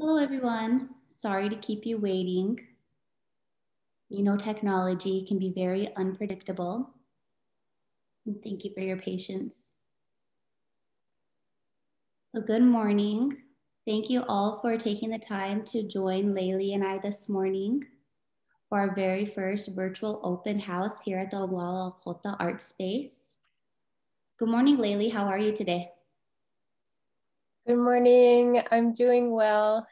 Hello, everyone. Sorry to keep you waiting. You know, technology can be very unpredictable. And thank you for your patience. So, good morning. Thank you all for taking the time to join Layli and I this morning for our very first virtual open house here at the Oglala Lakota Artspace. Good morning, Layli. How are you today? Good morning. I'm doing well.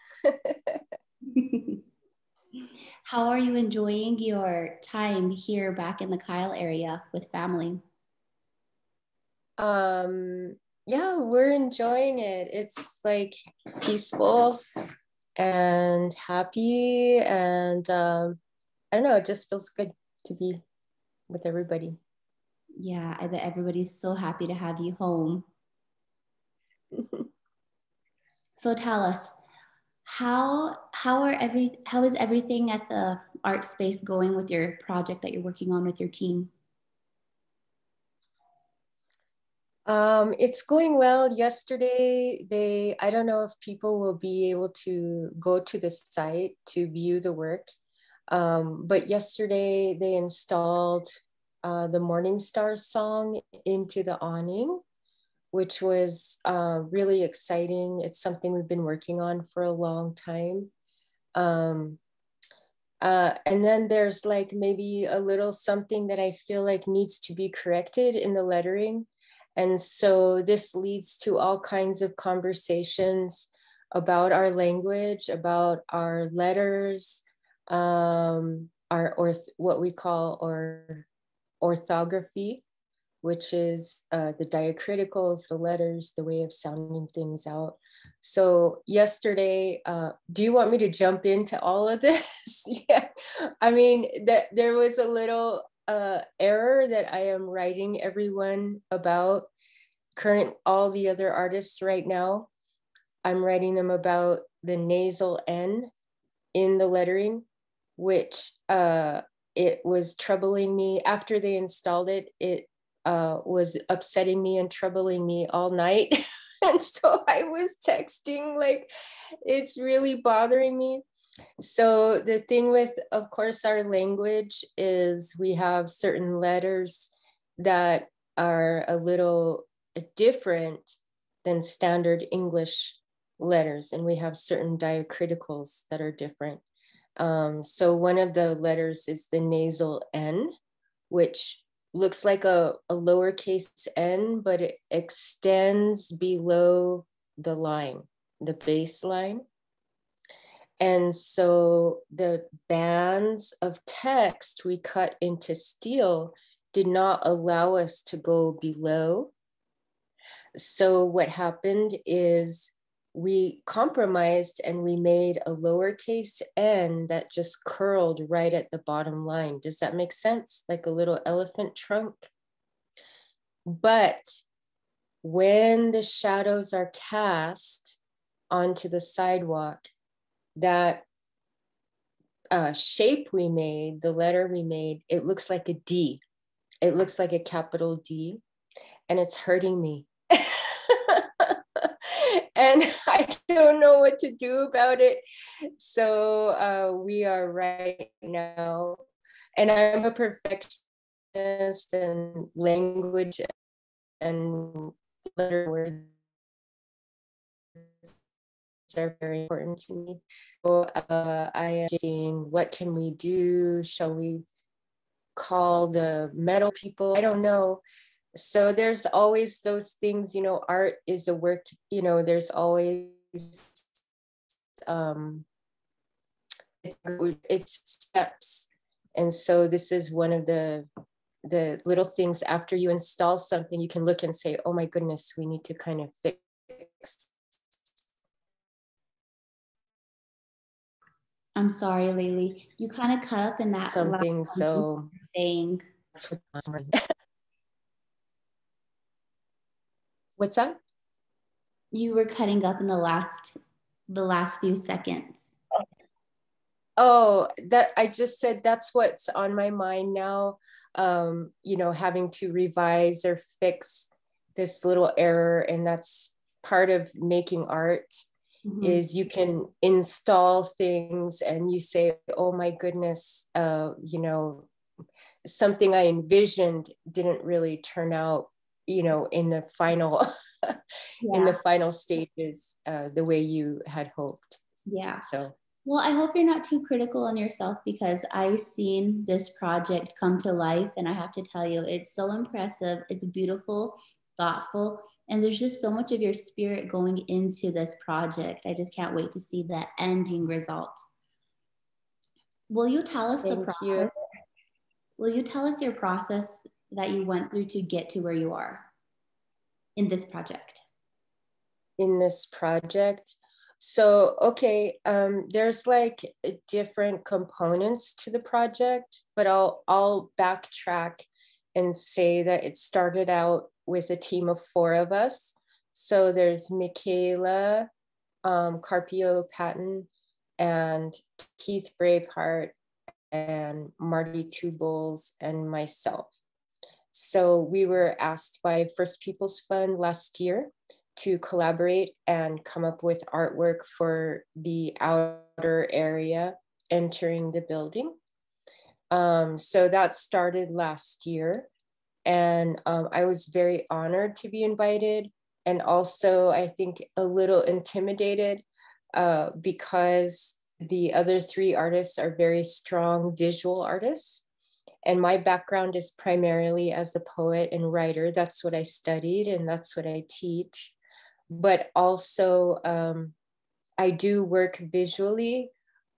How are you enjoying your time here back in the Kyle area with family? Yeah, we're enjoying it. It's like peaceful and happy, and I don't know, it just feels good to be with everybody. Yeah, I bet everybody's so happy to have you home. So tell us, how is everything at the art space going with your project that you're working on with your team? It's going well. Yesterday, I don't know if people will be able to go to the site to view the work. But yesterday they installed the Morning Star song into the awning, which was really exciting. It's something we've been working on for a long time. Um, and then there's like maybe a little something that I feel like needs to be corrected in the lettering. And so this leads to all kinds of conversations about our language, about our letters, what we call our orthography, which is the diacriticals, the letters, the way of sounding things out. So yesterday, do you want me to jump into all of this? Yeah, I mean, there was a little error that I am writing everyone about, all the other artists right now. I'm writing them about the nasal N in the lettering, which it was troubling me after they installed it. It was upsetting me and troubling me all night. And so I was texting, like, it's really bothering me. So the thing with, of course, our language is we have certain letters that are a little different than standard English letters, and we have certain diacriticals that are different. So one of the letters is the nasal N, which looks like a lowercase n, but it extends below the line, the baseline. And so the bands of text we cut into steel did not allow us to go below. So what happened is we compromised and we made a lowercase n that just curled right at the bottom line. Does that make sense? Like a little elephant trunk. But when the shadows are cast onto the sidewalk, that shape we made, the letter we made, it looks like a D. It looks like a capital D, and it's hurting me. And I don't know what to do about it. So we are right now, and I'm a perfectionist, and language and letter words are very important to me. So I am seeing, what can we do? Shall we call the metal people? I don't know. So there's always those things, you know, art is a work, you know, there's always it's steps. And so this is one of the little things. After you install something, you can look and say, oh my goodness, we need to kind of fix. I'm sorry, Layli. You kind of cut up in that Something. So saying. What's that? You were cutting up in the last few seconds. Oh, that I just said that's what's on my mind now. You know, having to revise or fix this little error, and that's part of making art. is you can install things and you say, oh my goodness, you know, something I envisioned didn't really turn out, you know, in the final in the final stages the way you had hoped. Yeah. So well, I hope you're not too critical on yourself, because I've seen this project come to life, and I have to tell you, it's so impressive. It's beautiful, thoughtful, and there's just so much of your spirit going into this project. I just can't wait to see the ending result. Will you tell us the thank you. process? Will you tell us your process that you went through to get to where you are in this project? In this project, so okay, there's like different components to the project, but I'll backtrack and say that it started out with a team of 4 of us. So there's Michaela, Carpio Patton, and Keith Braveheart, and Marty Two Bulls, and myself. So we were asked by First Peoples Fund last year to collaborate and come up with artwork for the outer area entering the building. So that started last year. And I was very honored to be invited. And also, I think a little intimidated because the other 3 artists are very strong visual artists. And my background is primarily as a poet and writer. That's what I studied and that's what I teach. But also, I do work visually,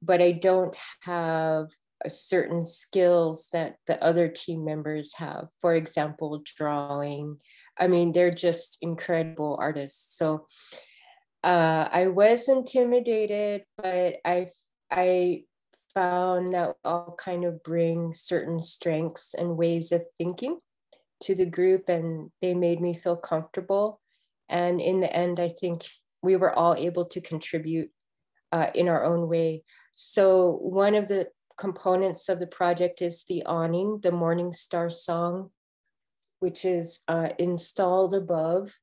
but I don't have certain skills that the other team members have. For example, drawing. I mean, they're just incredible artists. So I was intimidated, but I found that all kind of bring certain strengths and ways of thinking to the group, and they made me feel comfortable. And in the end, I think we were all able to contribute in our own way. So one of the components of the project is the awning, the Morning Star song, which is installed above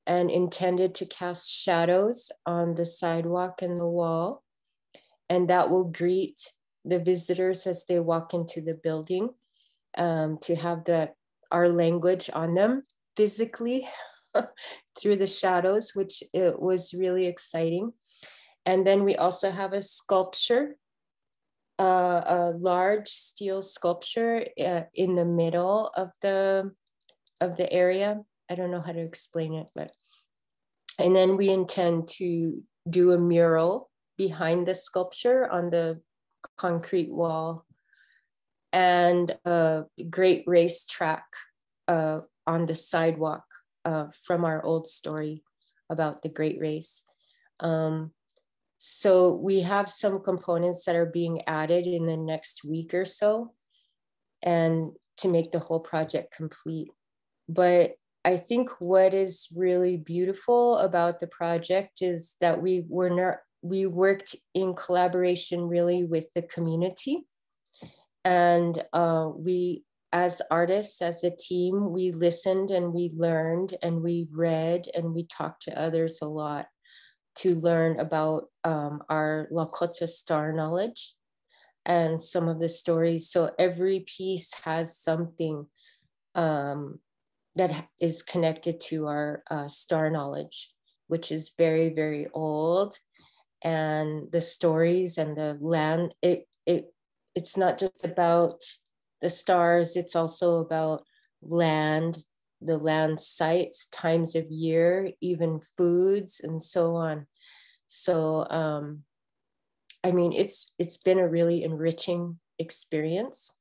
and intended to cast shadows on the sidewalk and the wall. And that will greet the visitors as they walk into the building, to have our language on them physically through the shadows, which it was really exciting. And then we also have a sculpture, a large steel sculpture in the middle of the area. I don't know how to explain it, but, and then we intend to do a mural behind the sculpture on the concrete wall, and a great race track on the sidewalk from our old story about the Great Race. So we have some components that are being added in the next week or so, and to make the whole project complete. But I think what is really beautiful about the project is that we worked in collaboration really with the community. And we, as artists, as a team, we listened and we learned and we read and we talked to others a lot to learn about our Lakota Star Knowledge and some of the stories. So every piece has something that is connected to our Star Knowledge, which is very, very old. And the stories and the land, it's not just about the stars, it's also about land, the land sites, times of year, even foods, and so on. So, I mean, it's been a really enriching experience.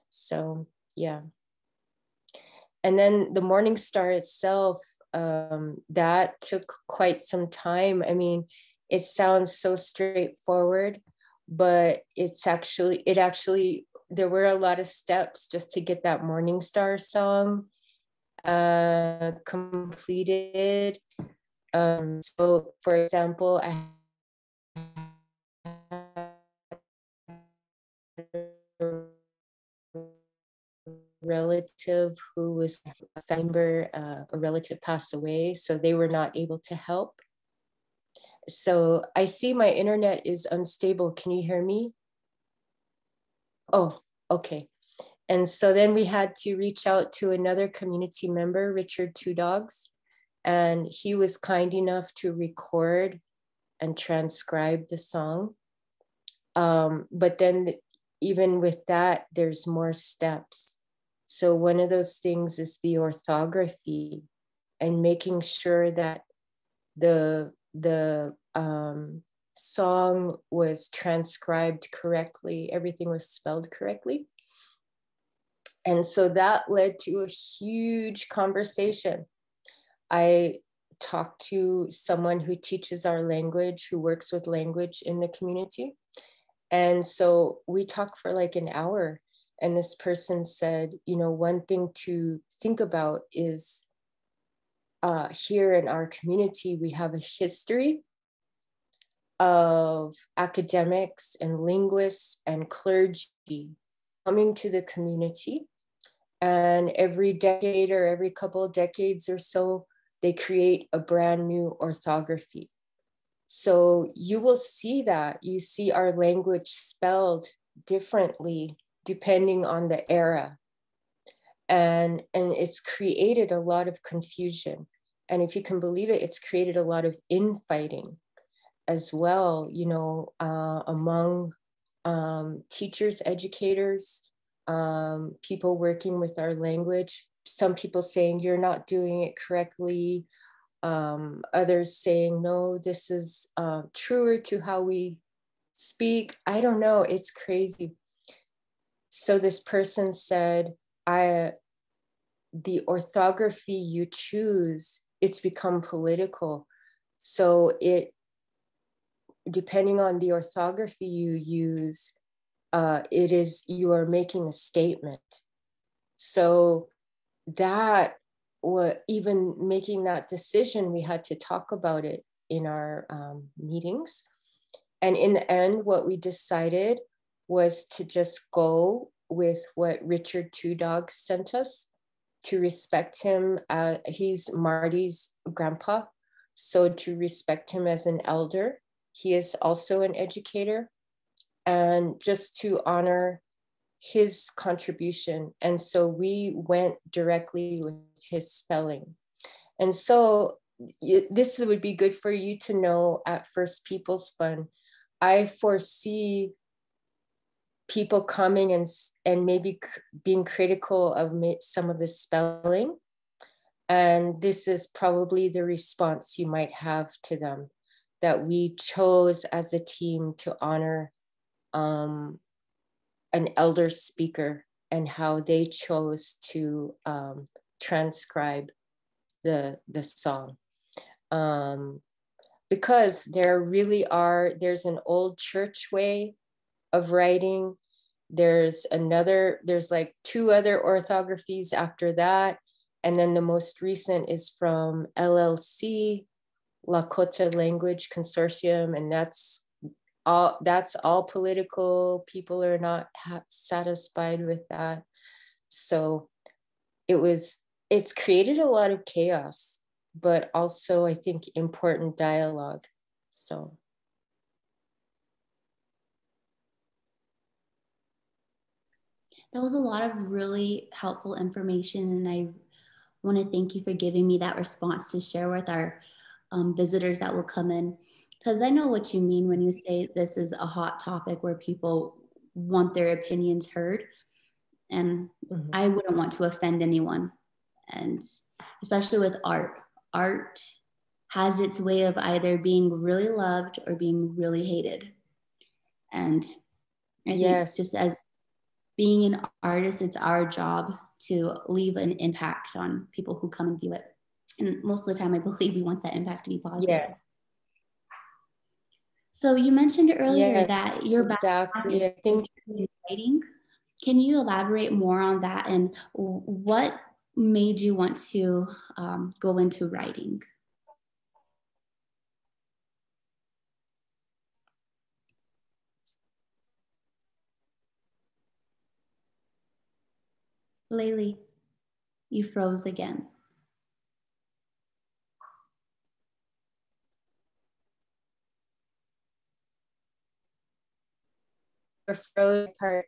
So, yeah. And then the Morning Star itself, that took quite some time. I mean, it sounds so straightforward, but it actually, there were a lot of steps just to get that Morning Star song completed. So for example, I had a relative who was a family member, a relative passed away, so they were not able to help. So I see my internet is unstable. Can you hear me? Oh, okay. And so then we had to reach out to another community member, Richard Two Dogs, and he was kind enough to record and transcribe the song. But then even with that, there's more steps. So one of those things is the orthography and making sure that the song was transcribed correctly, everything was spelled correctly. And so that led to a huge conversation. I talked to someone who teaches our language, who works with language in the community. And so we talked for like an hour. And this person said, you know, one thing to think about is here in our community, we have a history of academics and linguists and clergy coming to the community. And every decade or every couple of decades or so, they create a brand new orthography. So you will see that. You see our language spelled differently depending on the era. And it's created a lot of confusion. And if you can believe it, it's created a lot of infighting as well, you know, among teachers, educators, people working with our language. Some people saying you're not doing it correctly. Others saying, no, this is truer to how we speak. I don't know, it's crazy. So this person said, the orthography you choose, it's become political. So depending on the orthography you use, you are making a statement. So that, even making that decision, we had to talk about it in our meetings. And in the end, what we decided was to just go with what Richard Two Dogs sent us, to respect him. He's Marty's grandpa. So to respect him as an elder. He is also an educator, and just to honor his contribution. And so we went directly with his spelling. And so this would be good for you to know at First Peoples Fund. I foresee people coming and maybe being critical of some of the spelling. And this is probably the response you might have to them, that we chose as a team to honor an elder speaker and how they chose to transcribe the song. Because there's an old church way of writing. There's like two other orthographies after that. And then the most recent is from LLC, Lakota Language Consortium, and that's all political. People are not satisfied with that. So it's created a lot of chaos, but also I think important dialogue. So. That was a lot of really helpful information, and I want to thank you for giving me that response to share with our visitors that will come in, because I know what you mean when you say this is a hot topic where people want their opinions heard, and I wouldn't want to offend anyone. And especially with art has its way of either being really loved or being really hated. And I think just as being an artist, it's our job to leave an impact on people who come and view it. And most of the time, I believe we want that impact to be positive. Yeah. So you mentioned earlier that your background is in writing. Can you elaborate more on that, and what made you want to go into writing? Layli, you froze again. frozen part.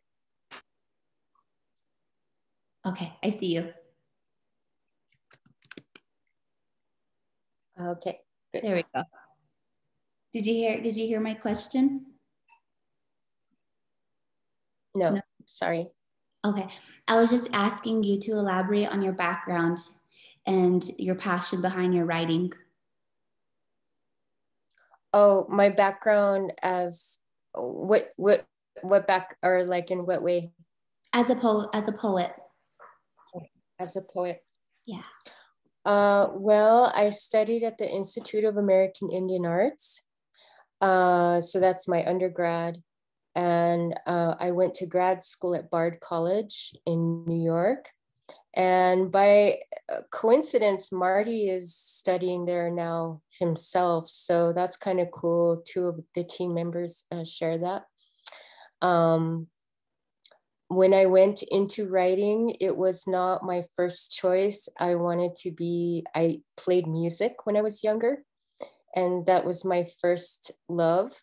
Okay, I see you. Okay. Good. There we go. Did you hear my question? No, sorry. Okay. I was just asking you to elaborate on your background and your passion behind your writing. Oh, my background as what back, or like in what way? As a poet. As a poet. Yeah. Well, I studied at the Institute of American Indian Arts. So that's my undergrad. And I went to grad school at Bard College in New York. And by coincidence, Marty is studying there now himself. So that's kind of cool. Two of the team members share that. When I went into writing, it was not my first choice. I played music when I was younger, and that was my first love.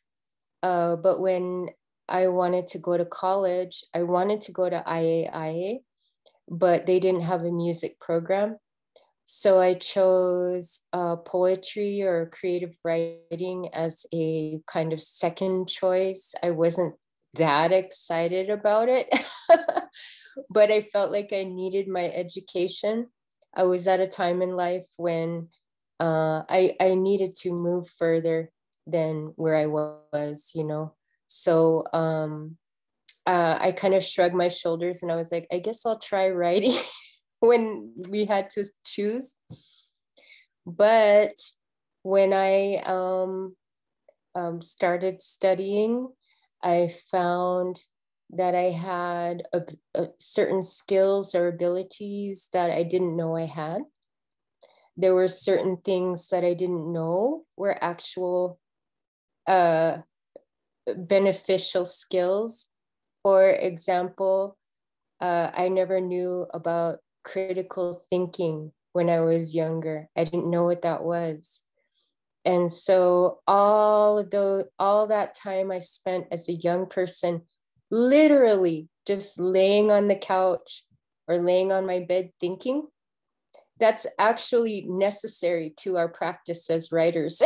But when I wanted to go to college, I wanted to go to IAIA, but they didn't have a music program. So I chose poetry or creative writing as a kind of second choice. I wasn't that excited about it, but I felt like I needed my education. I was at a time in life when I needed to move further than where I was, you know. So I kind of shrugged my shoulders and I was like, I guess I'll try writing when we had to choose. But when I started studying, I found that I had certain skills or abilities that I didn't know I had. There were certain things that I didn't know were actual beneficial skills. For example, I never knew about critical thinking when I was younger. I didn't know what that was. And so all that time I spent as a young person, literally just laying on the couch or laying on my bed thinking, that's actually necessary to our practice as writers.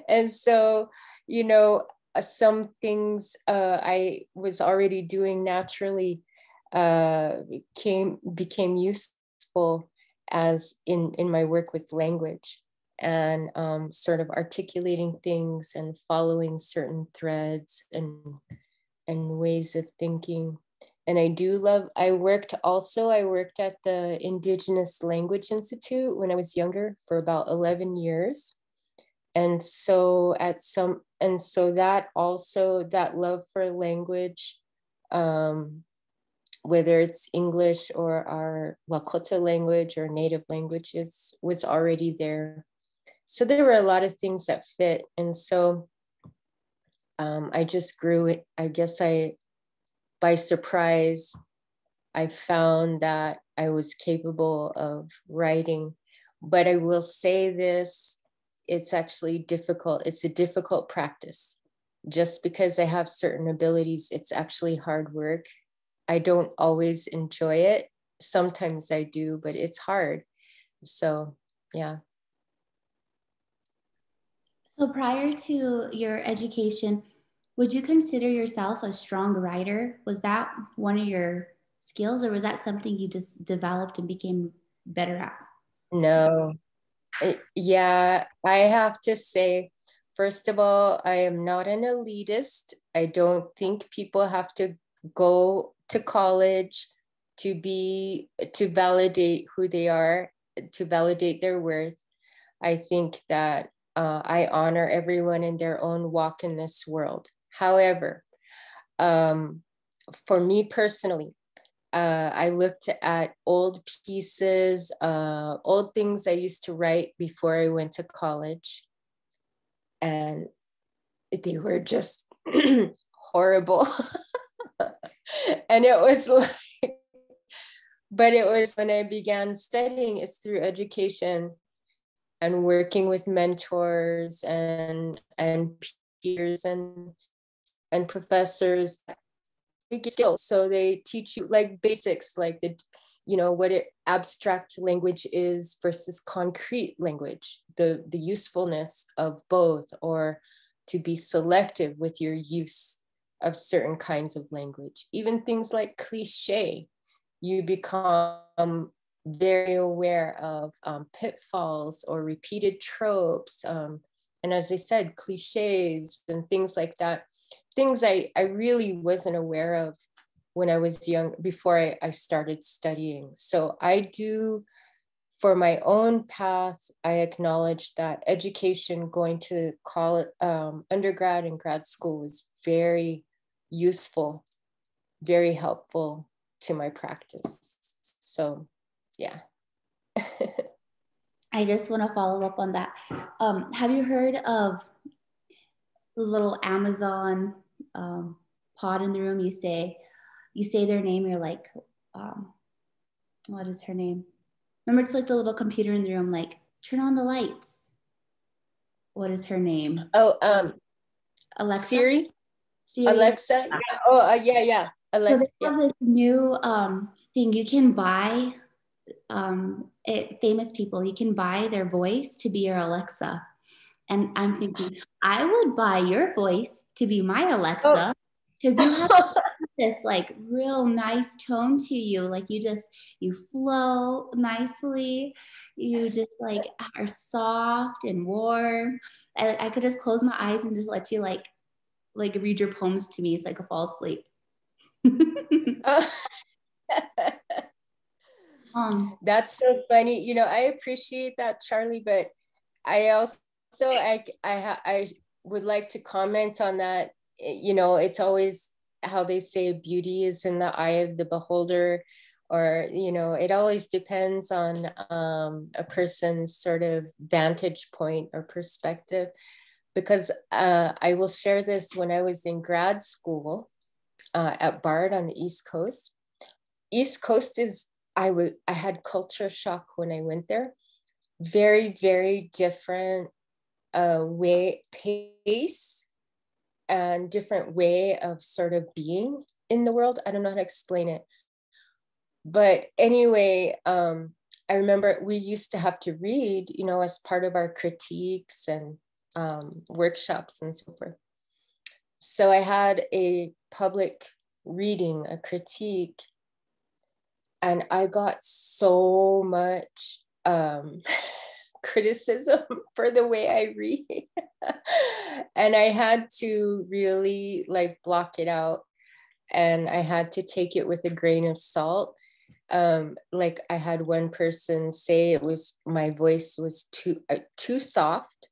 And so, you know, some things I was already doing naturally became useful as in my work with language and sort of articulating things and following certain threads and ways of thinking. And I worked at the Indigenous Language Institute when I was younger for about 11 years. And so that love for language, whether it's English or our Lakota language or native languages, was already there. So there were a lot of things that fit. And so I just grew it. I guess by surprise, I found that I was capable of writing. But I will say this, it's actually difficult. It's a difficult practice. Just because I have certain abilities, it's actually hard work. I don't always enjoy it. Sometimes I do, but it's hard. So, yeah. So prior to your education, would you consider yourself a strong writer? Was that one of your skills, or was that something you just developed and became better at? No. Yeah, I have to say, first of all, I am not an elitist. I don't think people have to go to college to validate who they are, to validate their worth. I think that I honor everyone in their own walk in this world. However, for me personally, I looked at old pieces, old things I used to write before I went to college, and they were just horrible. And it was like, but it was when I began studying, it's through education and working with mentors and peers, and and professors skills. So they teach you like basics, like what abstract language is versus concrete language, the usefulness of both, or to be selective with your use of certain kinds of language. Even things like cliche, you become very aware of pitfalls or repeated tropes. And as I said, cliches and things like that, things I really wasn't aware of when I was young, before I started studying. So I do, for my own path, I acknowledge that education, going to college, undergrad and grad school, was very useful, very helpful to my practice. So, yeah. I just want to follow up on that. Have you heard of the little Amazon pod in the room? You say their name, you're like, what is her name? Remember, it's like the little computer in the room, like, turn on the lights. What is her name? Oh, Alexa? Siri? Alexa? Yeah. Oh, yeah. Alexa. So they have this new thing you can buy. Famous people, you can buy their voice to be your Alexa. And I'm thinking, I would buy your voice to be my Alexa, because you have this like real nice tone to you. Like you flow nicely. You just like are soft and warm. I could just close my eyes and just let you like read your poems to me so I could fall asleep. That's so funny. I appreciate that, Charlie, but I also, I would like to comment on that. It's always how they say beauty is in the eye of the beholder, or, it always depends on a person's sort of vantage point or perspective. Because I will share this, when I was in grad school at Bard on the East Coast. East Coast is, I had culture shock when I went there. Very, very different pace and different way of sort of being in the world. I don't know how to explain it. But anyway, I remember we used to have to read, as part of our critiques and workshops and so forth. So I had a public reading, a critique, and I got so much criticism for the way I read. And I had to really like block it out, and I had to take it with a grain of salt. Like I had one person say my voice was too soft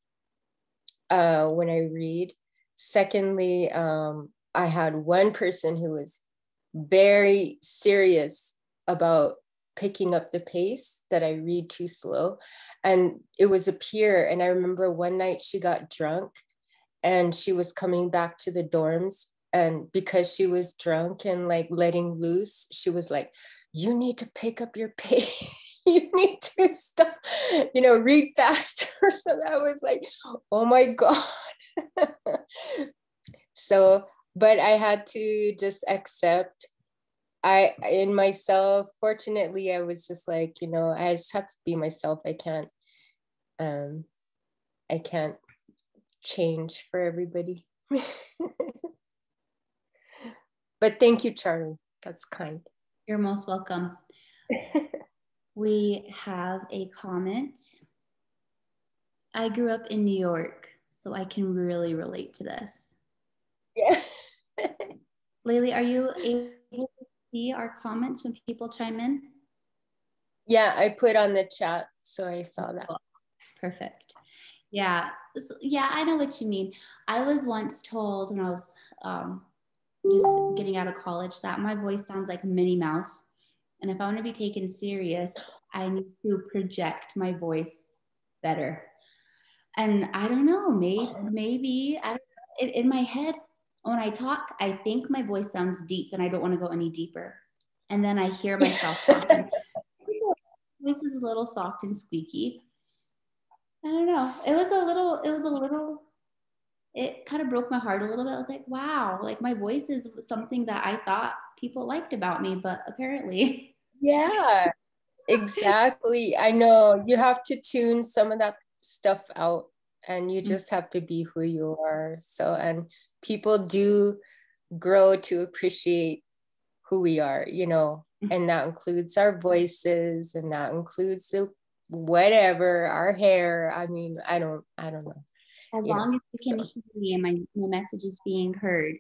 when I read. Secondly, I had one person who was very serious about picking up the pace, that I read too slow. And it was a peer. And I remember one night she got drunk and she was coming back to the dorms. And because she was drunk and like letting loose, she was like, you need to pick up your pace. You need to stop, read faster. So I was like, oh my God. So, but I had to just accept in myself. Fortunately, I was just like, I just have to be myself. I can't change for everybody. But thank you, Charlie. That's kind. You're most welcome. We have a comment. I grew up in New York, so I can really relate to this. Yeah. Layli, are you able to see our comments when people chime in? Yeah, I put on the chat, so I saw that. Perfect. Yeah, yeah, I know what you mean. I was once told when I was just getting out of college that my voice sounds like Minnie Mouse. And if I want to be taken serious, I need to project my voice better. And I don't know, maybe I don't know, in my head, when I talk, I think my voice sounds deep and I don't want to go any deeper. And then I hear myself talking. My voice is a little soft and squeaky. I don't know. It was a little it kind of broke my heart a little bit. I was like, wow, like my voice is something that I thought people liked about me, but apparently. Yeah, exactly. I know you have to tune some of that stuff out and you just have to be who you are. So, and people do grow to appreciate who we are, you know, and that includes our voices and that includes the whatever, our hair. I mean, I don't know, As you know. long as you can So hear me and my message is being heard,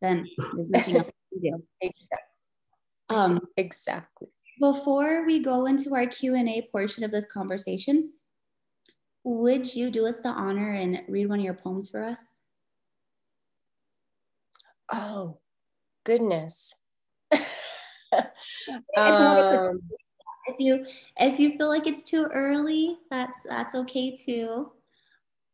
then there's nothing else to do. exactly. Um, Exactly. Before we go into our Q&A portion of this conversation, would you do us the honor and read one of your poems for us? Oh, goodness. If you feel like it's too early, that's okay too.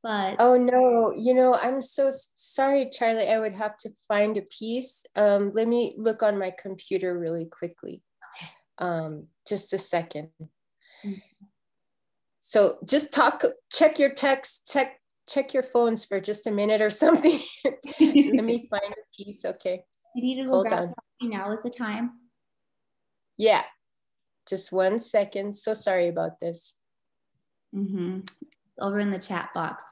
But Oh no, you know, I'm so sorry, Charlie. I would have to find a piece. Let me look on my computer really quickly. Just a second. So just check your text, check your phones for just a minute or something. Let me find a piece. Okay. you need to go Hold grab on. coffee. Now is the time. Yeah, just 1 second. So sorry about this. It's over in the chat box.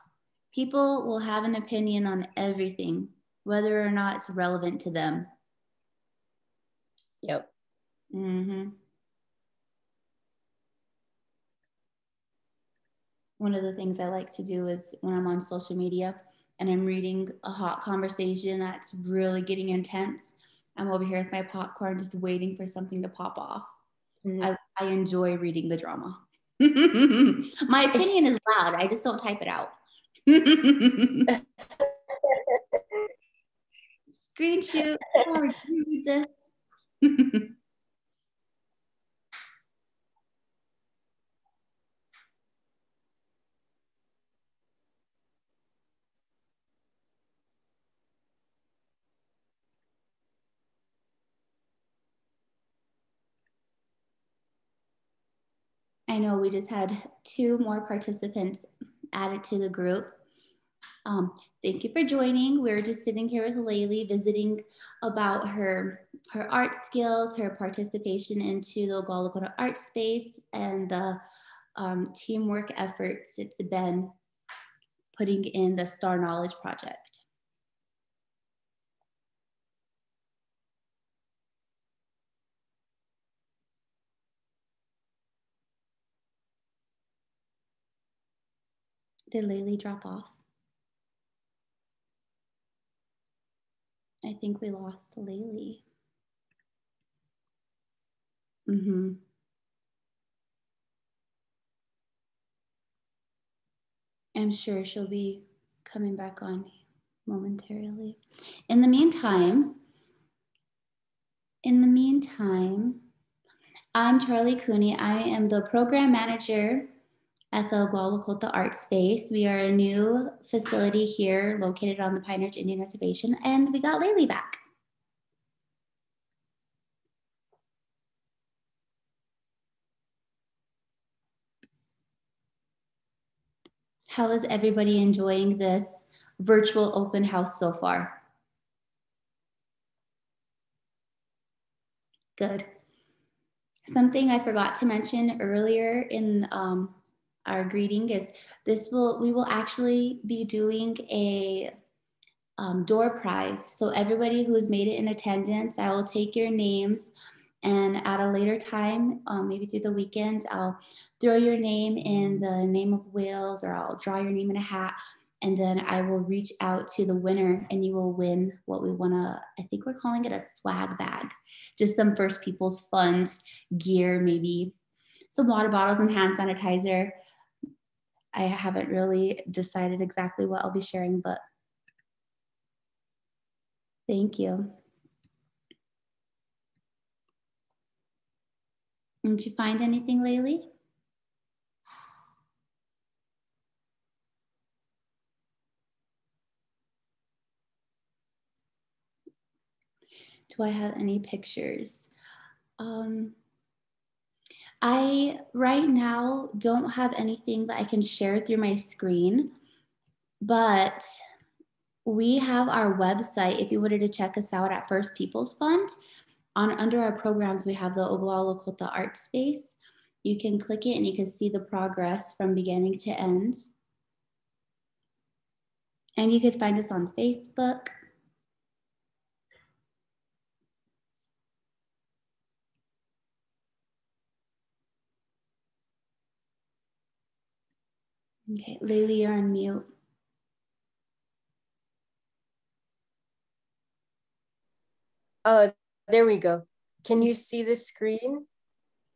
People will have an opinion on everything, whether or not it's relevant to them. Yep. One of the things I like to do is when I'm on social media and I'm reading a hot conversation that's really getting intense, I'm over here with my popcorn just waiting for something to pop off. I enjoy reading the drama. My opinion is loud. I just don't type it out. Screen shoot. Sorry, can you read this? I know we just had 2 more participants added to the group. Thank you for joining. We're just sitting here with Layli, visiting about her art skills, her participation into the Oglala Lakota Artspace, and the teamwork efforts it's been putting in the Star Knowledge project. Did Layli drop off? I think we lost Layli. I'm sure she'll be coming back on momentarily. In the meantime, I'm Charlie Cuny. I am the program manager at the Oglala Lakota Artspace. We are a new facility here located on the Pine Ridge Indian Reservation, and we got Layli back. How is everybody enjoying this virtual open house so far? Good. Something I forgot to mention earlier in our greeting is we will actually be doing a door prize. So everybody who's made it in attendance, I will take your names, and at a later time, maybe through the weekend, I'll throw your name in the name of whales, or I'll draw your name in a hat, and then I will reach out to the winner, and you will win what we want to, I think we're calling it a swag bag, just some First People's Funds gear, maybe some water bottles and hand sanitizer. I haven't really decided exactly what I'll be sharing, but thank you. Did you find anything, Layli? Do I have any pictures? I right now don't have anything that I can share through my screen, but We have our website. If you wanted to check us out at First Peoples Fund, under our programs, we have the Oglala Lakota Artspace. You can click it and you can see the progress from beginning to end. And you can find us on Facebook. Okay, Layli, you're on mute. There we go. Can you see the screen?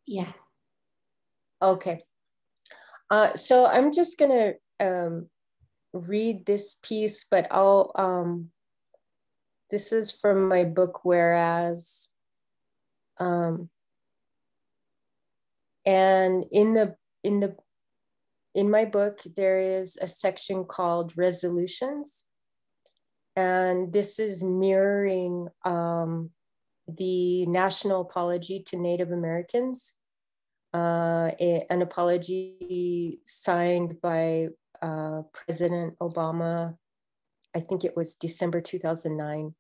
Yeah. Okay. So I'm just gonna read this piece, but this is from my book, Whereas. And in my book, there is a section called Resolutions. And this is mirroring the national apology to Native Americans, an apology signed by President Obama. I think it was December 2009.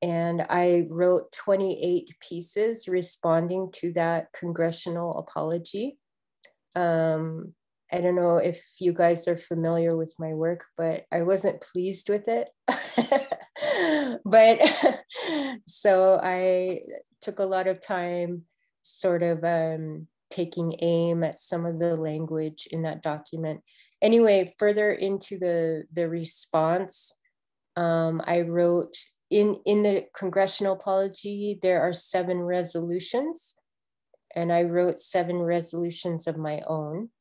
And I wrote 28 pieces responding to that congressional apology. I don't know if you guys are familiar with my work, but I wasn't pleased with it. But so I took a lot of time sort of taking aim at some of the language in that document. Anyway, further into the response, I wrote in the congressional apology, there are 7 resolutions, and I wrote 7 resolutions of my own.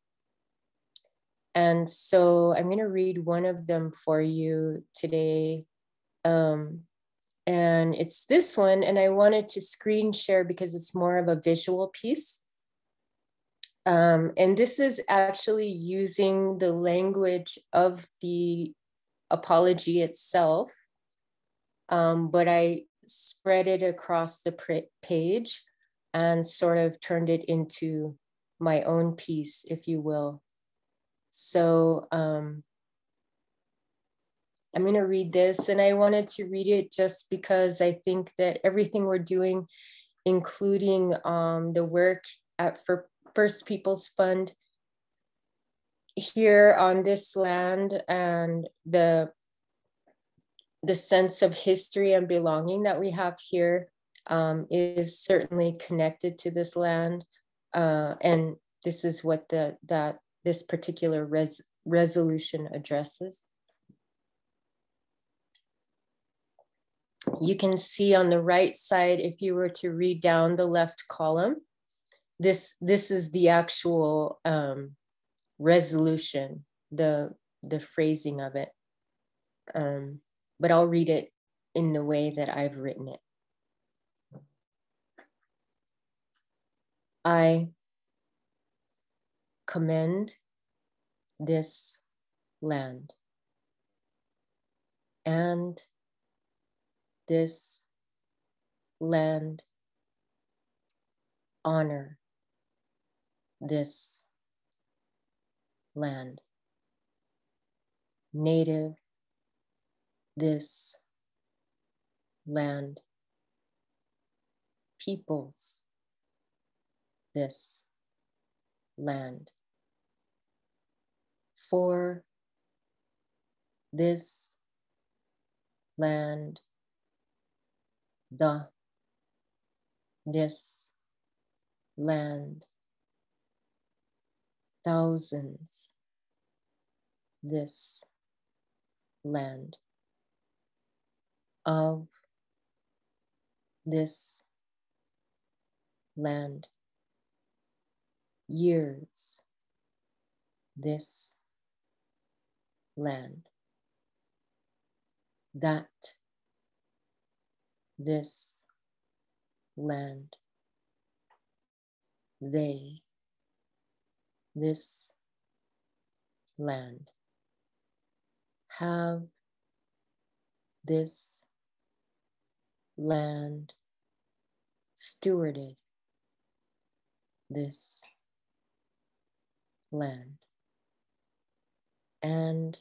And so I'm going to read one of them for you today. And it's this one, and I wanted to screen share because it's more of a visual piece. And this is actually using the language of the apology itself, but I spread it across the page and sort of turned it into my own piece, if you will. So I'm going to read this, and I wanted to read it just because I think that everything we're doing, including the work at First Peoples Fund here on this land, and the sense of history and belonging that we have here is certainly connected to this land. And this is what this particular resolution addresses. You can see on the right side, if you were to read down the left column, this is the actual resolution, the phrasing of it. But I'll read it in the way that I've written it. I commend this land and this land honor this land. Native this land. Peoples this land. For this land, this land, thousands, this land, of this land, years, this land, that this land, they, this land, have this land stewarded this land, and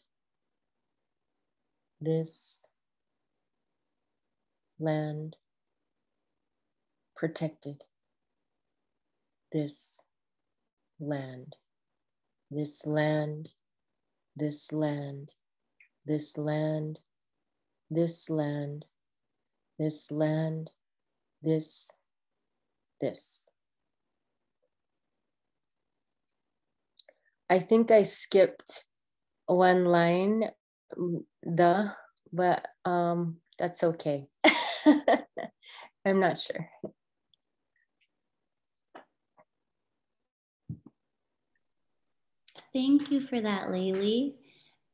this land protected. This land, this land, this land, this land, this land, this land, this. I think I skipped one line, but that's okay. I'm not sure. Thank you for that, Layli.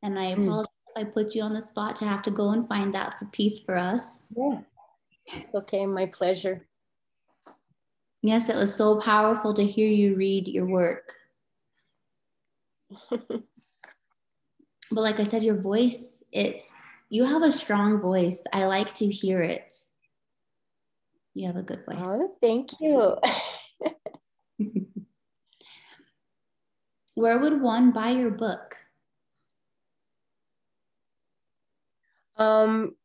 And I apologize if I put you on the spot to have to go and find that piece for us. Yeah, it's okay, my pleasure. Yes, it was so powerful to hear you read your work. But like I said, your voice, you have a strong voice. I like to hear it. You have a good voice. Oh, thank you. Where would one buy your book? The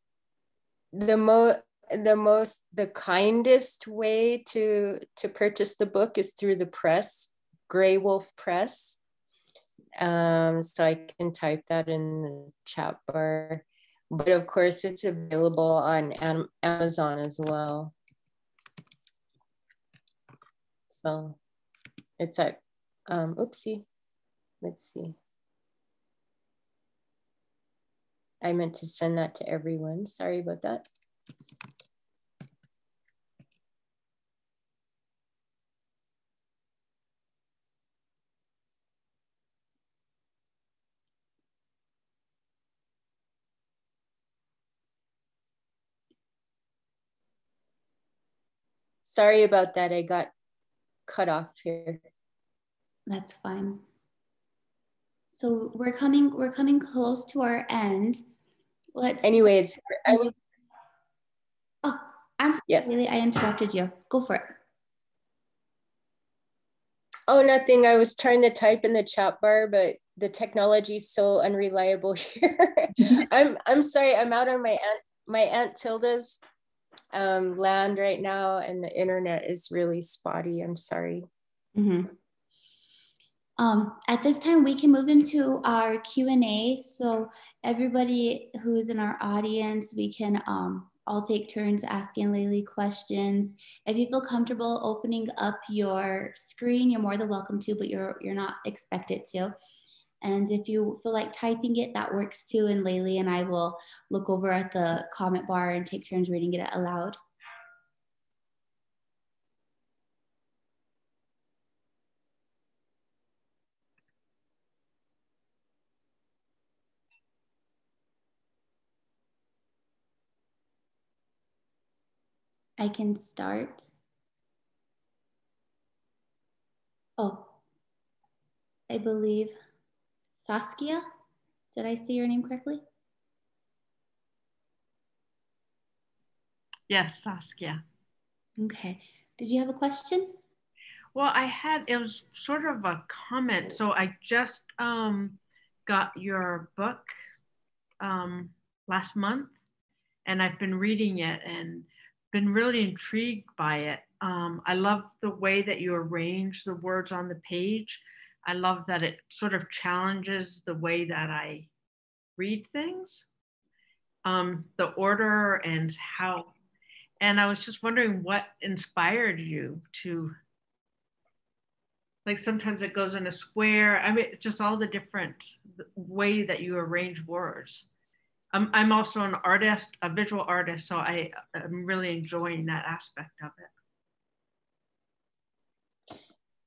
kindest way to purchase the book is through the press, Gray Wolf Press. So I can type that in the chat bar. But of course, it's available on Amazon as well. So it's at, oopsie, let's see. I meant to send that to everyone. Sorry about that. Sorry about that. I got cut off here. That's fine. So we're coming close to our end. Anyways, oh, I'm sorry, yes. Really, I interrupted you. Go for it. Oh, nothing. I was trying to type in the chat bar, but the technology is so unreliable here. I'm sorry. I'm out on my Aunt Tilda's land right now, and the internet is really spotty. I'm sorry. Mm-hmm. At this time, we can move into our Q&A. So everybody who's in our audience, we can all take turns asking Layli questions. If you feel comfortable opening up your screen, you're more than welcome to, but you're not expected to. And if you feel like typing it, that works too. And Layli and I will look over at the comment bar and take turns reading it aloud. I can start. Oh, I believe Saskia. Did I say your name correctly? Yes, Saskia. Okay. Did you have a question? Well, it was sort of a comment. So I just got your book last month, and I've been reading it and been really intrigued by it. I love the way that you arrange the words on the page. I love that it sort of challenges the way that I read things, the order and how. And I was just wondering what inspired you to, like, sometimes it goes in a square. I mean, just all the different way that you arrange words. I'm also an artist, a visual artist, so I'm really enjoying that aspect of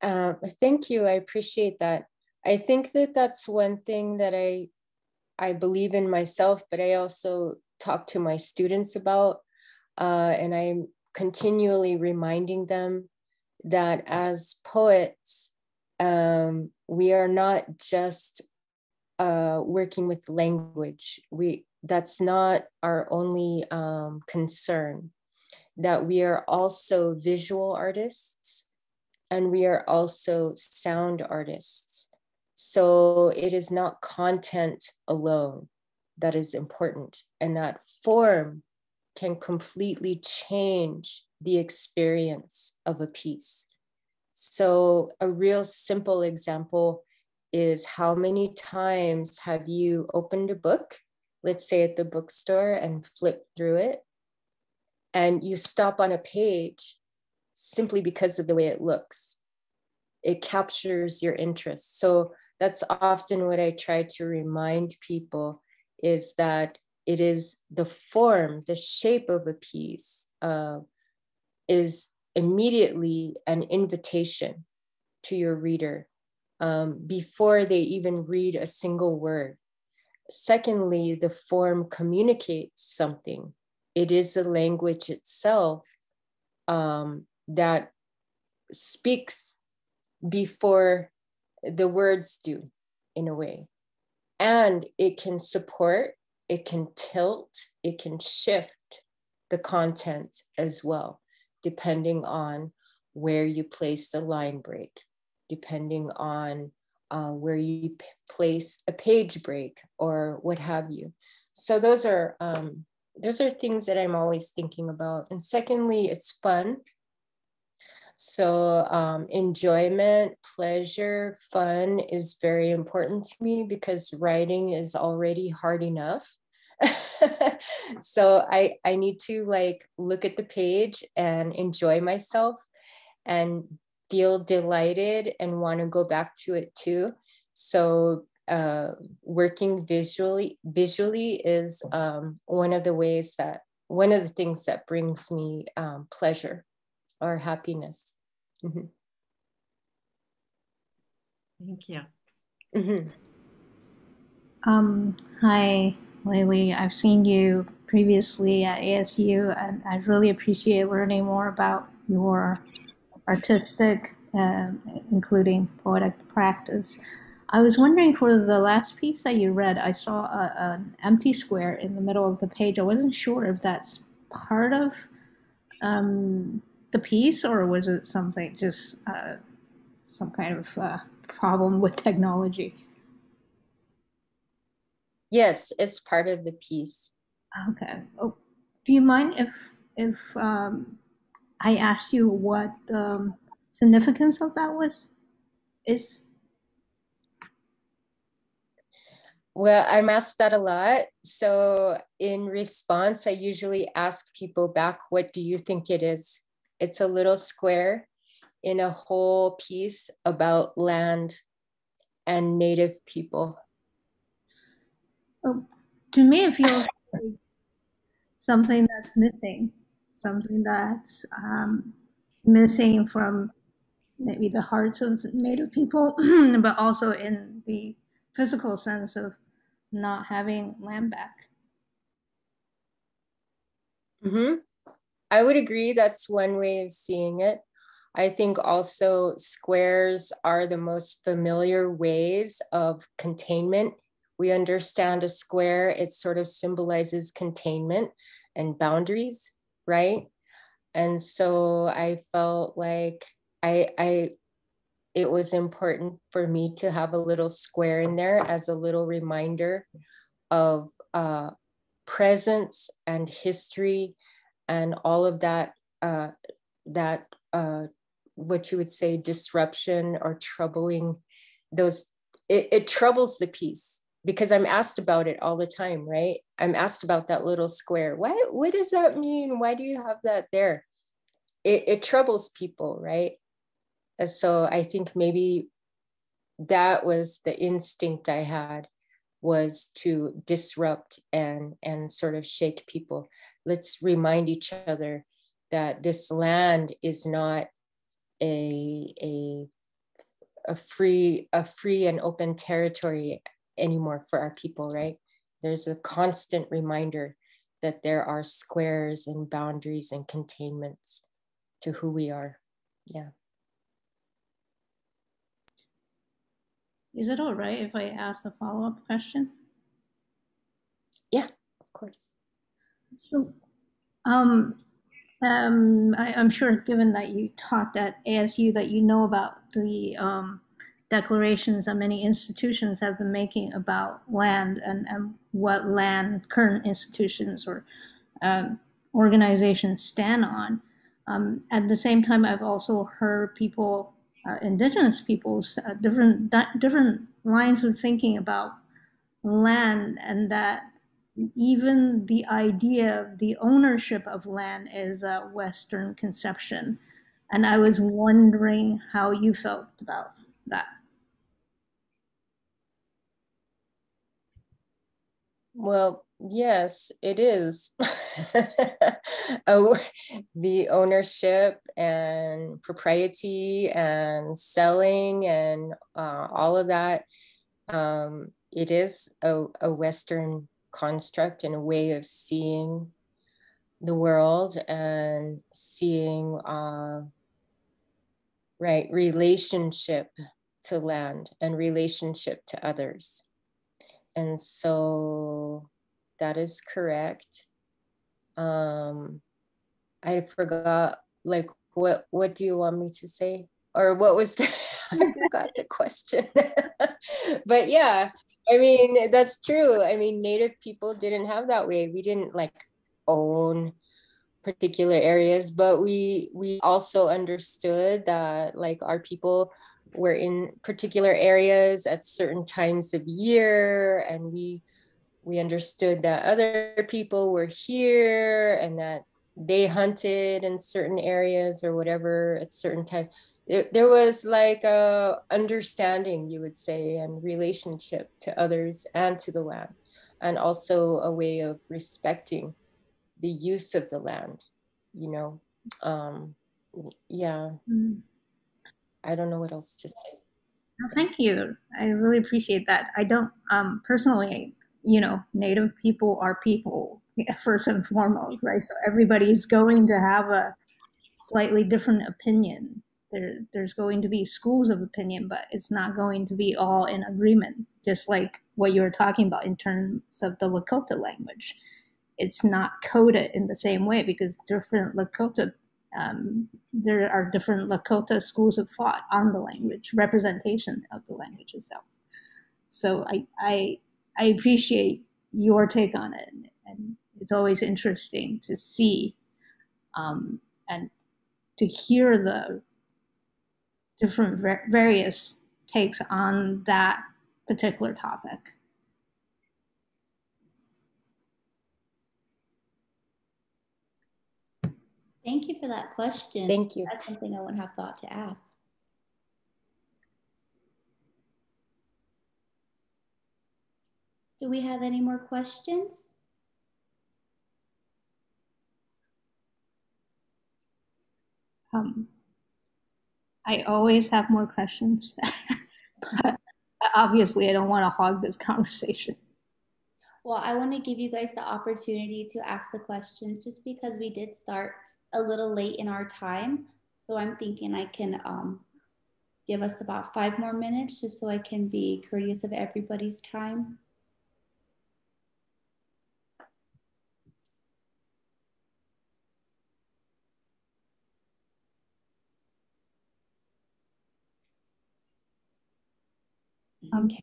it. Thank you. I appreciate that. I think that that's one thing that I believe in myself, but I also talk to my students about, and I'm continually reminding them that as poets, we are not just working with language. That's not our only concern, that we are also visual artists and we are also sound artists. So it is not content alone that is important, and that form can completely change the experience of a piece. So a real simple example is, how many times have you opened a book, let's say at the bookstore, and flipped through it, and you stop on a page simply because of the way it looks? It captures your interest. So that's often what I try to remind people, is that it is the form, the shape of a piece is immediately an invitation to your reader before they even read a single word. Secondly, the form communicates something. It is a language itself that speaks before the words do, in a way. And it can support, it can tilt, it can shift the content as well, depending on where you place the line break, depending on where you place a page break or what have you. So those are things that I'm always thinking about. And secondly, it's fun. So enjoyment, pleasure, fun is very important to me, because writing is already hard enough. So I need to like look at the page and enjoy myself and feel delighted and want to go back to it too. So working visually is one of the things that brings me pleasure or happiness. Mm-hmm. Thank you. Mm-hmm. Hi, Layli. I've seen you previously at ASU, and I really appreciate learning more about your artistic, including poetic practice. I was wondering, for the last piece that you read, I saw an empty square in the middle of the page. I wasn't sure if that's part of the piece, or was it something just some kind of problem with technology? Yes, it's part of the piece. Okay. Oh, do you mind if I asked you what significance of that was? Is Well, I'm asked that a lot. So in response, I usually ask people back, what do you think it is? It's a little square in a whole piece about land and Native people. oh, to me it feels like something that's missing, something that's missing from maybe the hearts of Native people, but also in the physical sense of not having land back. Mm-hmm. I would agree, that's one way of seeing it. I think also squares are the most familiar ways of containment. We understand a square, it sort of symbolizes containment and boundaries, right? And so I felt like it was important for me to have a little square in there as a little reminder of presence and history and all of that what you would say disruption or troubling those. It troubles the piece, because I'm asked about it all the time, right? I'm asked about that little square. What does that mean? Why do you have that there? It troubles people, right? And so I think maybe that was the instinct I had, was to disrupt and sort of shake people. Let's remind each other that this land is not a free and open territory anymore for our people, right? There's a constant reminder that there are squares and boundaries and containments to who we are. Yeah. Is it all right if I ask a follow-up question? Yeah, of course. So, I'm sure, given that you taught at ASU, that you know about the declarations that many institutions have been making about land and what land current institutions or organizations stand on. At the same time, I've also heard people, indigenous people's different lines of thinking about land, and that even the idea of the ownership of land is a Western conception. And I was wondering how you felt about that. Well, yes, it is. Oh, the ownership and propriety and selling and all of that. It is a Western construct and a way of seeing the world and seeing right relationship to land and relationship to others. And so that is correct. I forgot, like, what do you want me to say? Or what was the, I forgot the question. But yeah, I mean, that's true. I mean, Native people didn't have that way. We didn't like own particular areas, but we also understood that like our people were in particular areas at certain times of year, and we understood that other people were here and that they hunted in certain areas or whatever at certain times. There was like a understanding, you would say, and relationship to others and to the land, and also a way of respecting the use of the land, you know. Yeah, I don't know what else to say. Well, thank you. I really appreciate that. I don't personally, Native people are people first and foremost, right? So everybody's going to have a slightly different opinion. There's going to be schools of opinion, but it's not going to be all in agreement. Just like what you were talking about in terms of the Lakota language, it's not coded in the same way because different Lakota there are different Lakota schools of thought on the language, representation of the language itself. So I appreciate your take on it, and it's always interesting to see and to hear the different various takes on that particular topic. Thank you for that question. Thank you. That's something I wouldn't have thought to ask. Do we have any more questions? I always have more questions, but obviously I don't want to hog this conversation. Well, I want to give you guys the opportunity to ask the questions just because we did start a little late in our time. So I'm thinking I can give us about 5 more minutes just so I can be courteous of everybody's time. Okay.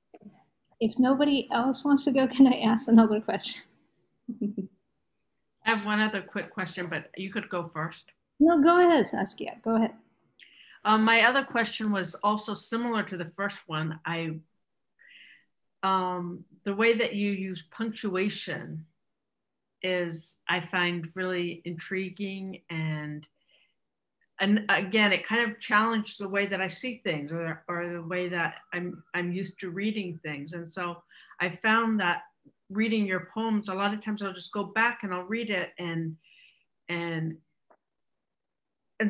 If nobody else wants to go, can I ask another question? I have one other quick question, but you could go first. No, go ahead, Saskia. Go ahead. My other question was also similar to the first one. The way that you use punctuation is, I find, really intriguing, and again, it kind of challenged the way that I see things, or the way that I'm used to reading things. And so I found that reading your poems, a lot of times I'll just go back and I'll read it, and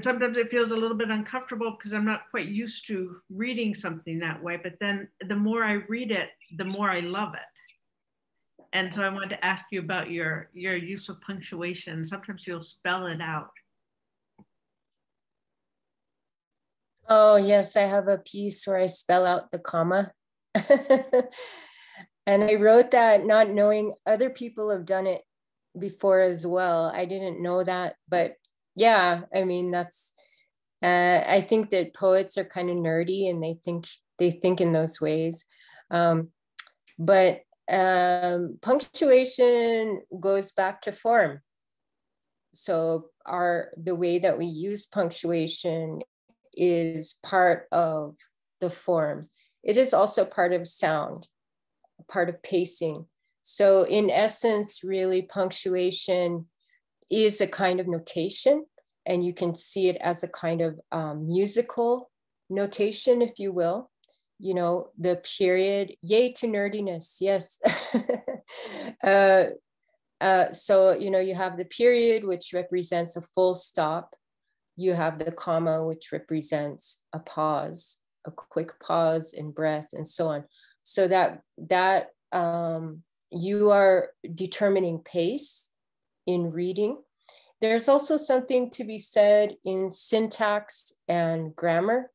sometimes it feels a little bit uncomfortable because I'm not quite used to reading something that way. But then the more I read it, the more I love it. And so I wanted to ask you about your use of punctuation. Sometimes you'll spell it out. Oh, yes, I have a piece where I spell out the comma. And I wrote that not knowing other people have done it before as well. I didn't know that, but yeah, I mean, that's, I think that poets are kind of nerdy and they think they think in those ways. But punctuation goes back to form. So the way that we use punctuation is part of the form. It is also part of sound, part of pacing. So in essence, really, punctuation is a kind of notation, and you can see it as a kind of musical notation, if you will. You know, the period, yay to nerdiness, yes. So, you know, you have the period, which represents a full stop. You have the comma, which represents a pause, a quick pause in breath, and so on. So that you are determining pace in reading. There's also something to be said in syntax and grammar.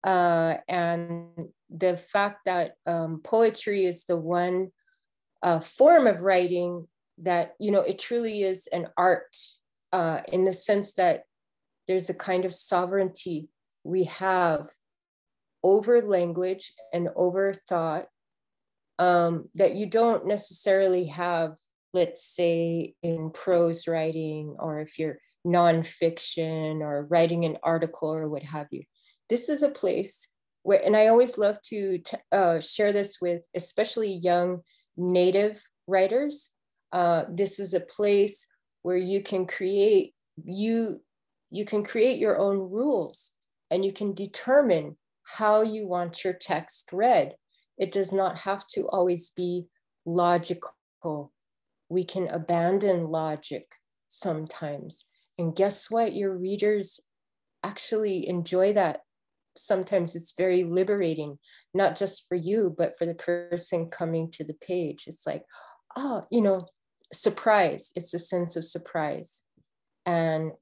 And the fact that poetry is the one form of writing that, you know, it truly is an art in the sense that there's a kind of sovereignty we have over language and over thought that you don't necessarily have, let's say, in prose writing, or if you're nonfiction or writing an article or what have you. This is a place where, and I always love to share this with especially young Native writers. This is a place where you can create your own rules, and you can determine how you want your text read. It does not have to always be logical. We can abandon logic sometimes. And guess what? Your readers actually enjoy that. Sometimes it's very liberating, not just for you, but for the person coming to the page. It's like, oh, you know, surprise. It's a sense of surprise and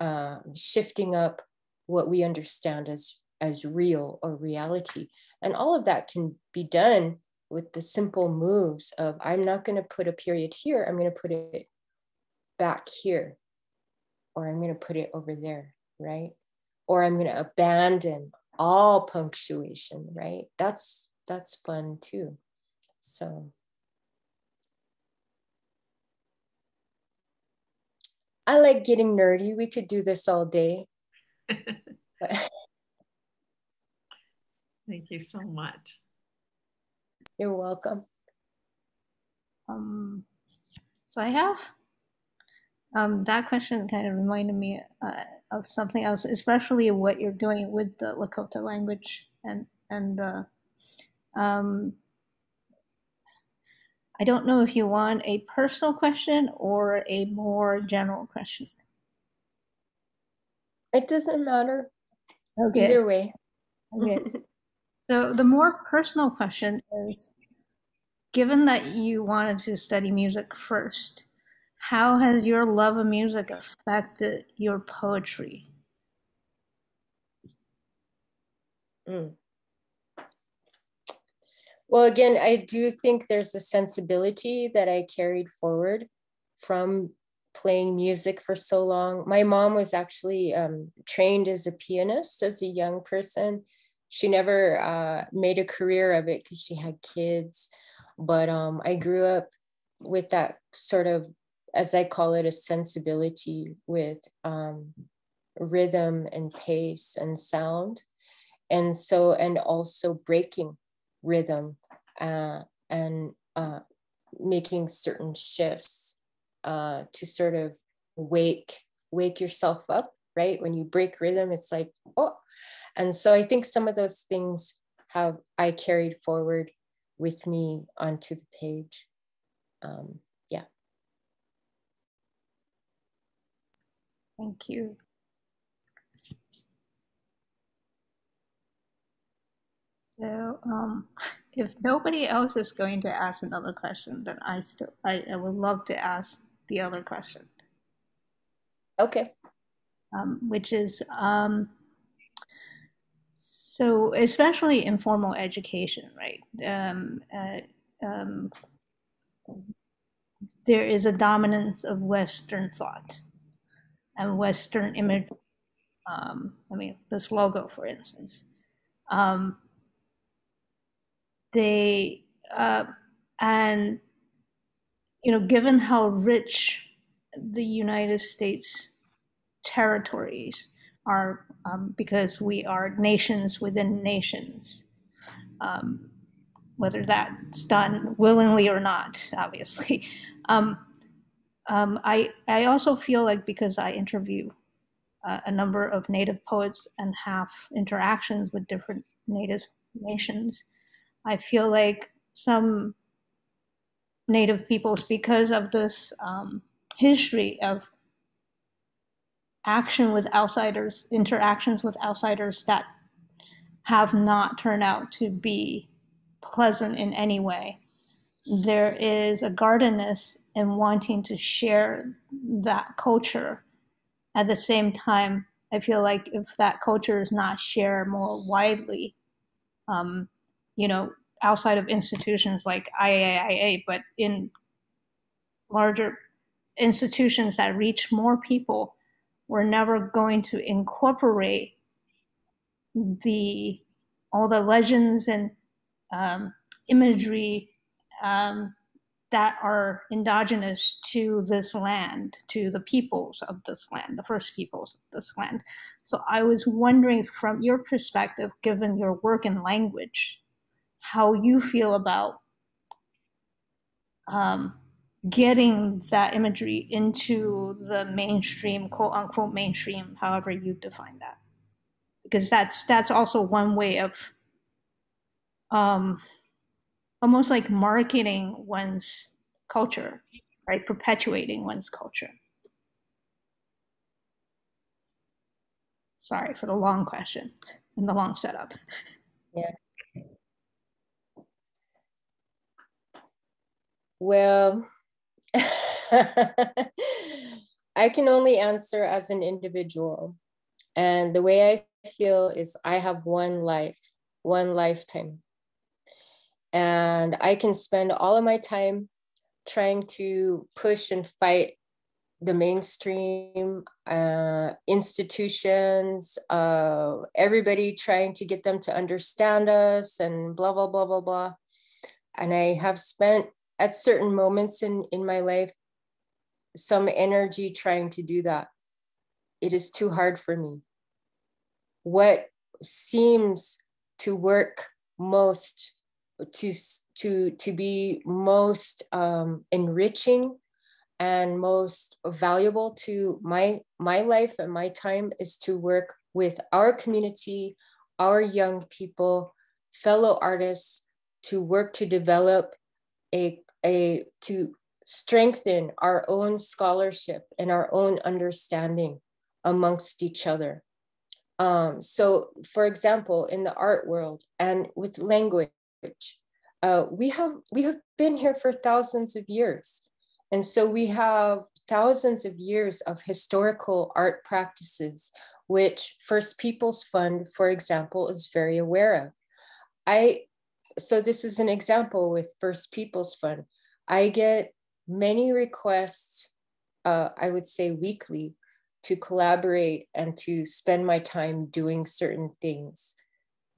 shifting up what we understand as real or reality. And all of that can be done with the simple moves of, I'm not going to put a period here, I'm going to put it back here, or I'm going to put it over there, right? Or I'm going to abandon all punctuation, right? That's fun too. So I like getting nerdy. We could do this all day. Thank you so much. You're welcome. So I have that question kind of reminded me of something else, especially what you're doing with the Lakota language and I don't know if you want a personal question or a more general question. It doesn't matter. Okay. Either way. Okay. So the more personal question is, given that you wanted to study music first, how has your love of music affected your poetry? Well, again, I do think there's a sensibility that I carried forward from playing music for so long. My mom was actually trained as a pianist as a young person. She never made a career of it because she had kids. But I grew up with that sort of, as I call it, a sensibility with rhythm and pace and sound. And so, and also breaking rhythm and making certain shifts to sort of wake yourself up, right? When you break rhythm, it's like, oh. And so I think some of those things I carried forward with me onto the page. Yeah. Thank you. So if nobody else is going to ask another question, then I would love to ask the other question. Okay. Which is, so especially in formal education, right? There is a dominance of Western thought and Western imagery. I mean, this logo, for instance. they and given how rich the United States territories are, because we are nations within nations, whether that's done willingly or not, obviously. I also feel like, because I interview a number of Native poets and have interactions with different Native nations, I feel like some Native peoples, because of this history of action with outsiders, interactions with outsiders that have not turned out to be pleasant in any way, there is a guardedness in wanting to share that culture. At the same time, I feel like if that culture is not shared more widely, um, outside of institutions like IAIA, but in larger institutions that reach more people, we're never going to incorporate all the legends and imagery that are indigenous to this land, to the peoples of this land, the first peoples of this land. So I was wondering, from your perspective, given your work in language, how you feel about getting that imagery into the mainstream, quote unquote mainstream, however you define that. Because that's also one way of almost like marketing one's culture, right? Perpetuating one's culture. Sorry for the long question and the long setup. Yeah. Well, I can only answer as an individual. And the way I feel is I have one life, one lifetime. And I can spend all of my time trying to push and fight the mainstream institutions, everybody trying to get them to understand us and blah, blah, blah, blah, blah. And I have spent at certain moments in my life some energy trying to do that. It is too hard for me. What seems to work most, to be most enriching and most valuable to my life and my time, is to work with our community, our young people, fellow artists, to work to develop to strengthen our own scholarship and our own understanding amongst each other. So, for example, in the art world and with language, we have been here for thousands of years. And so we have thousands of years of historical art practices, which First Peoples Fund, for example, is very aware of. So this is an example with First Peoples Fund. I get many requests, I would say weekly, to collaborate and to spend my time doing certain things.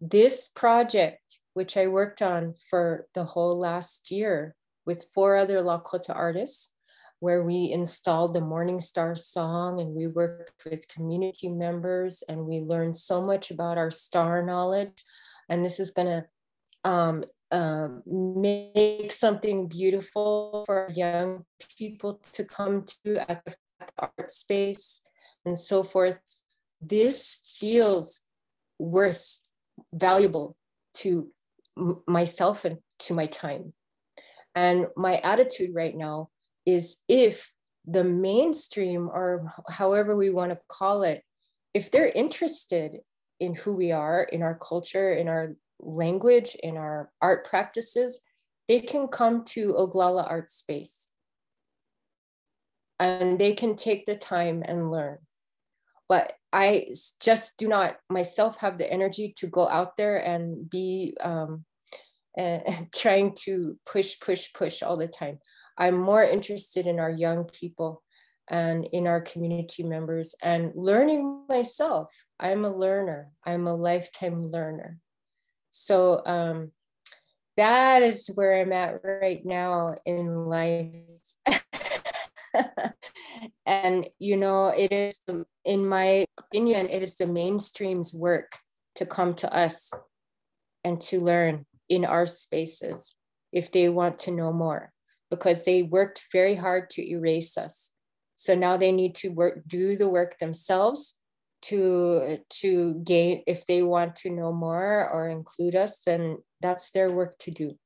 This project, which I worked on for the whole last year with 4 other Lakota artists, where we installed the Morning Star song and we worked with community members and we learned so much about our star knowledge. And this is gonna make something beautiful for young people to come to at the art space and so forth. This feels valuable to myself and to my time. And my attitude right now is, if the mainstream, or however we want to call it, if they're interested in who we are, in our culture, in our language, in our art practices, they can come to Oglala Artspace and they can take the time and learn. But I just do not myself have the energy to go out there and be trying to push all the time. I'm more interested in our young people and in our community members and learning myself. I'm a learner. I'm a lifetime learner. So that is where I'm at right now in life. And, you know, it is, in my opinion, it is the mainstream's work to come to us and to learn in our spaces if they want to know more, because they worked very hard to erase us. So now they need to do the work themselves to gain. If they want to know more or include us, then that's their work to do.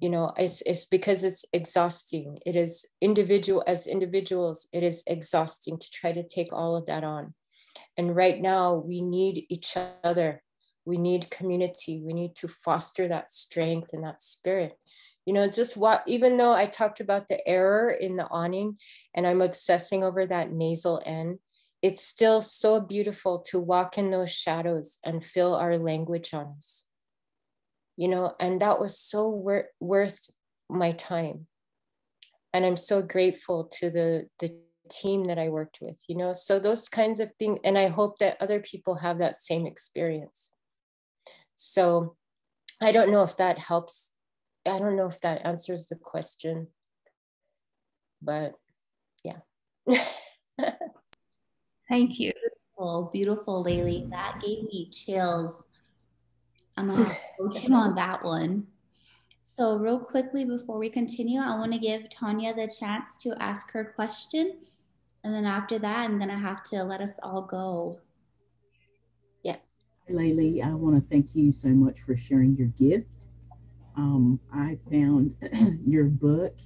You know, it's because it's exhausting. It is as individuals, it is exhausting to try to take all of that on. And right now we need each other. We need community. We need to foster that strength and that spirit. You know, just what, even though I talked about the error in the awning and I'm obsessing over that nasal N, it's still so beautiful to walk in those shadows and feel our language on us. You know, and that was so worth my time. And I'm so grateful to the team that I worked with, you know, so those kinds of things. And I hope that other people have that same experience. So I don't know if that helps. I don't know if that answers the question, but yeah. Thank you. Beautiful, beautiful, Layli. That gave me chills. I'm gonna coach you on that one. So real quickly before we continue, I want to give Tanya the chance to ask her question. And then after that, I'm gonna have to let us all go. Yes. Layli, I want to thank you so much for sharing your gift. I found your book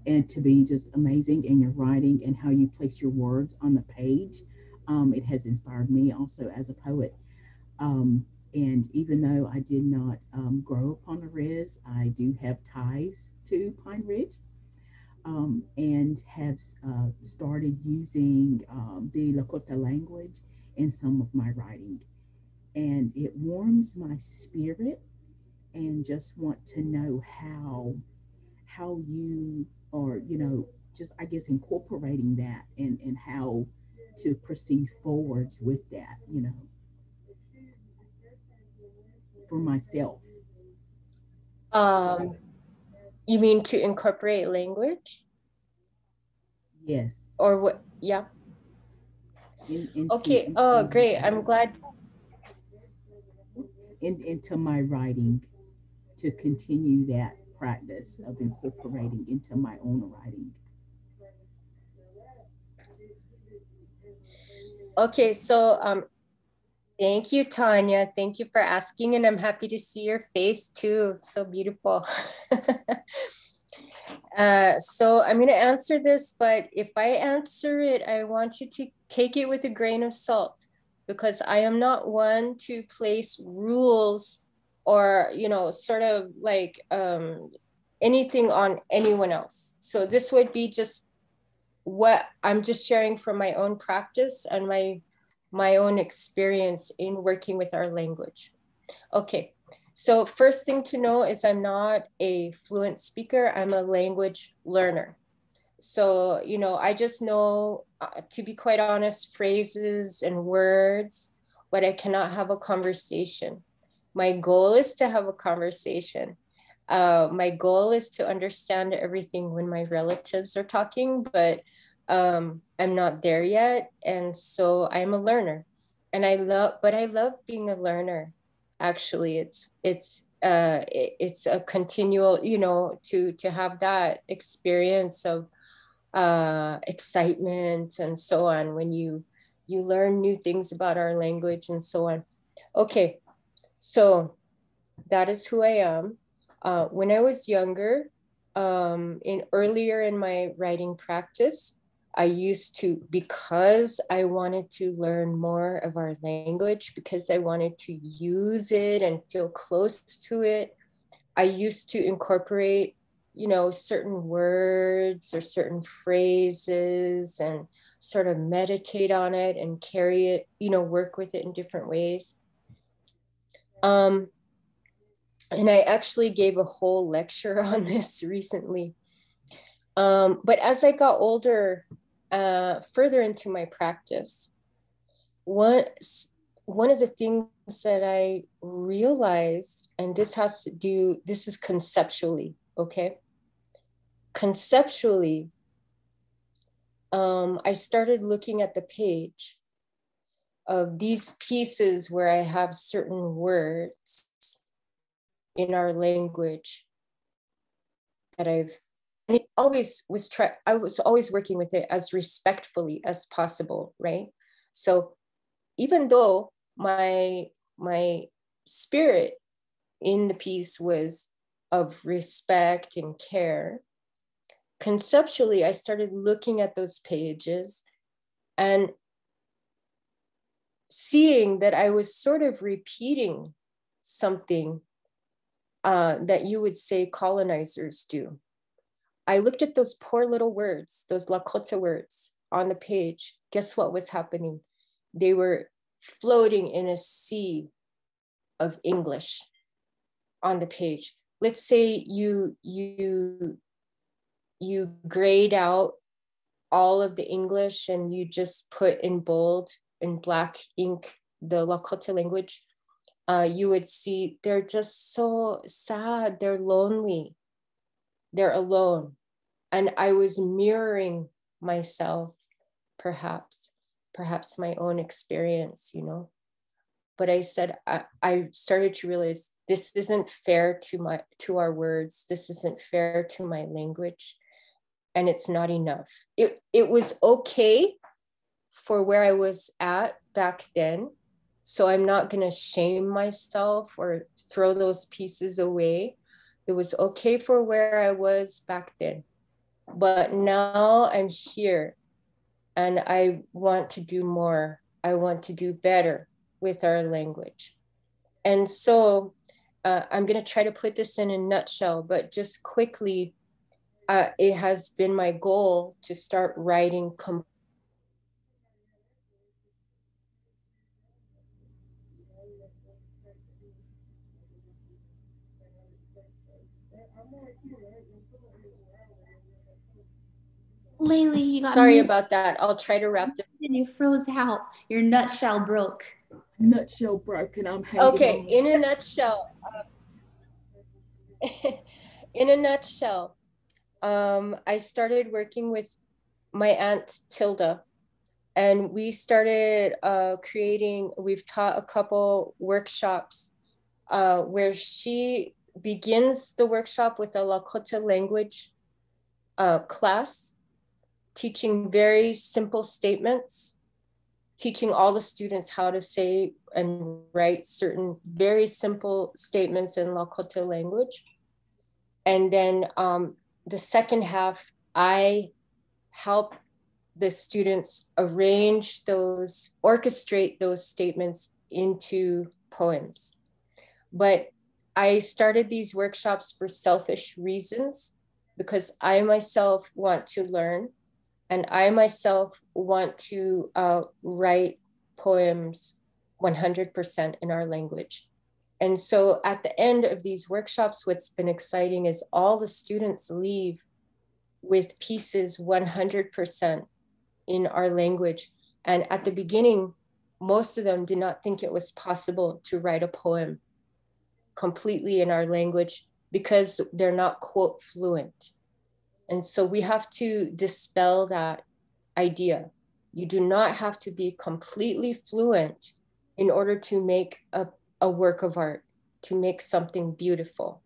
and to be just amazing, and your writing and how you place your words on the page. It has inspired me also as a poet. And even though I did not grow up on the res, I do have ties to Pine Ridge, and have started using the Lakota language in some of my writing. And it warms my spirit, and just want to know how you are, you know, just I guess incorporating that, and how to proceed forwards with that, you know, for myself. You mean to incorporate language? Yes. Or what? Yeah. Okay. Oh, great. I'm glad. Into my writing, to continue that practice of incorporating into my own writing. Okay, so thank you, Tanya. Thank you for asking, and I'm happy to see your face too. So beautiful. So I'm going to answer this, but if I answer it, I want you to take it with a grain of salt, because I am not one to place rules or, you know, sort of like anything on anyone else. So this would be just what I'm just sharing from my own practice and my own experience in working with our language. Okay, so first thing to know is I'm not a fluent speaker, I'm a language learner. So, you know, I just know, to be quite honest, phrases and words, but I cannot have a conversation. My goal is to have a conversation. My goal is to understand everything when my relatives are talking, but I'm not there yet. And so I'm a learner, and I love being a learner. Actually, it's a continual, you know, to have that experience of excitement and so on when you learn new things about our language and so on. Okay, so that is who I am. When I was younger, earlier in my writing practice, I used to, because I wanted to learn more of our language, because I wanted to use it and feel close to it, I used to incorporate, you know, certain words or certain phrases and sort of meditate on it and carry it, you know, work with it in different ways. And I actually gave a whole lecture on this recently. But as I got older, further into my practice, one of the things that I realized, and this is conceptually, okay? Conceptually, I started looking at the page of these pieces where I have certain words in our language that and it always was I was always working with it as respectfully as possible, right? So even though my spirit in the piece was of respect and care, conceptually, I started looking at those pages and seeing that I was sort of repeating something that you would say colonizers do. I looked at those poor little words, those Lakota words on the page. Guess what was happening? They were floating in a sea of English on the page. Let's say you grayed out all of the English and you just put in bold in black ink the Lakota language. You would see they're just so sad. They're lonely. They're alone. And I was mirroring myself, perhaps my own experience, you know. But I said, I started to realize this isn't fair to our words. This isn't fair to my language. And it's not enough. It was okay for where I was at back then. So I'm not gonna shame myself or throw those pieces away. It was okay for where I was back then. But now I'm here and I want to do more. I want to do better with our language. And so I'm going to try to put this in a nutshell, but just quickly, it has been my goal to start writing Layli, you got Sorry about that. I'll try to wrap this. You froze out. Your nutshell broke. Nutshell broken. I'm hanging Okay, on. in a nutshell, I started working with my aunt Tilda, and we started we've taught a couple workshops where she begins the workshop with a Lakota language class, teaching very simple statements, teaching all the students how to say and write certain very simple statements in Lakota language. And then the second half, I help the students orchestrate those statements into poems. But I started these workshops for selfish reasons because I myself want to learn and I myself want to write poems 100% in our language. And so at the end of these workshops, what's been exciting is all the students leave with pieces 100% in our language. And at the beginning, most of them did not think it was possible to write a poem completely in our language because they're not, quote, fluent. And so we have to dispel that idea. You do not have to be completely fluent in order to make a work of art, to make something beautiful.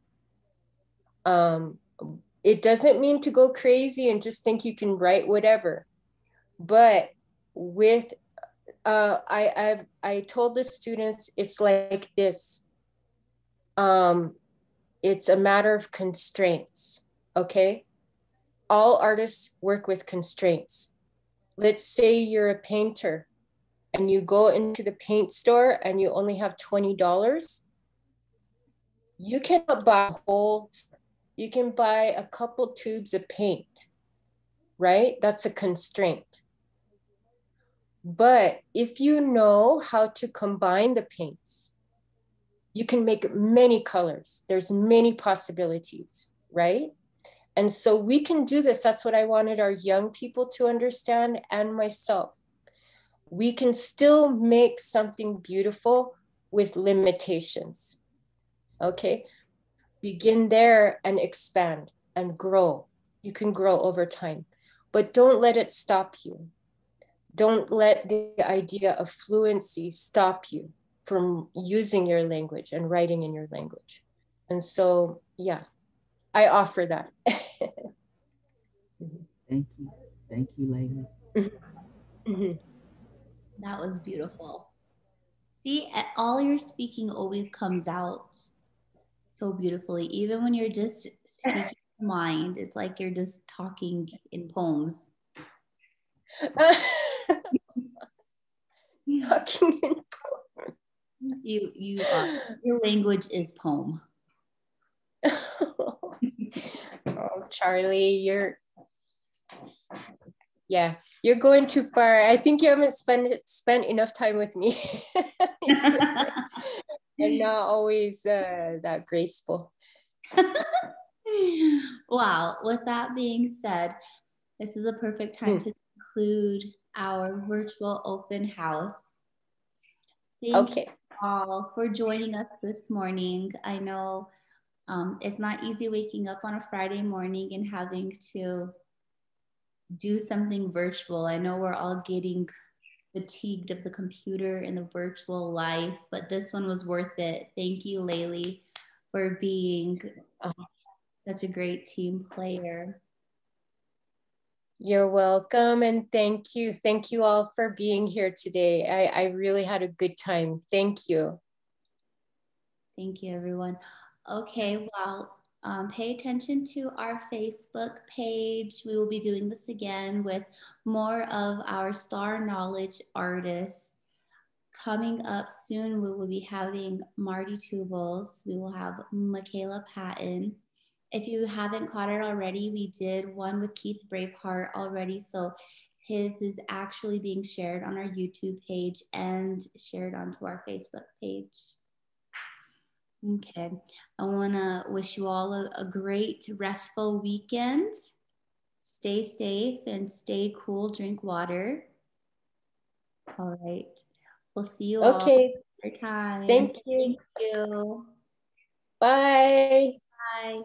It doesn't mean to go crazy and just think you can write whatever. But with, I told the students, it's like this. It's a matter of constraints, okay? All artists work with constraints. Let's say you're a painter and you go into the paint store and you only have $20. You cannot buy you can buy a couple tubes of paint, right? That's a constraint. But if you know how to combine the paints, you can make many colors. There's many possibilities, right? And so we can do this. That's what I wanted our young people to understand and myself. We can still make something beautiful with limitations. Okay, begin there and expand and grow. You can grow over time, but don't let it stop you. Don't let the idea of fluency stop you from using your language and writing in your language. And so, yeah, I offer that. Thank you. Thank you, Layli. Mm-hmm. That was beautiful. See, all your speaking always comes out so beautifully. Even when you're just speaking your mind, it's like you're just talking in poems. Talking in You your language is poem. Oh, Charlie, you're going too far. I think you haven't spent enough time with me. I'm not always that graceful. Wow. With that being said, this is a perfect time to conclude our virtual open house. Thank you all for joining us this morning. I know it's not easy waking up on a Friday morning and having to do something virtual. I know we're all getting fatigued of the computer and the virtual life, but this one was worth it. Thank you, Layli, for being such a great team player. You're welcome, and thank you. Thank you all for being here today. I really had a good time. Thank you. Thank you, everyone. Okay, well, pay attention to our Facebook page. We will be doing this again with more of our Star Knowledge artists. Coming up soon, we will be having Marty Tubals. We will have Michaela Patton. If you haven't caught it already, we did one with Keith Braveheart already. So his is actually being shared on our YouTube page and shared onto our Facebook page. Okay, I want to wish you all a great restful weekend. Stay safe and stay cool. Drink water. All right. We'll see you all another time. Thank you. Thank you. Bye. Bye.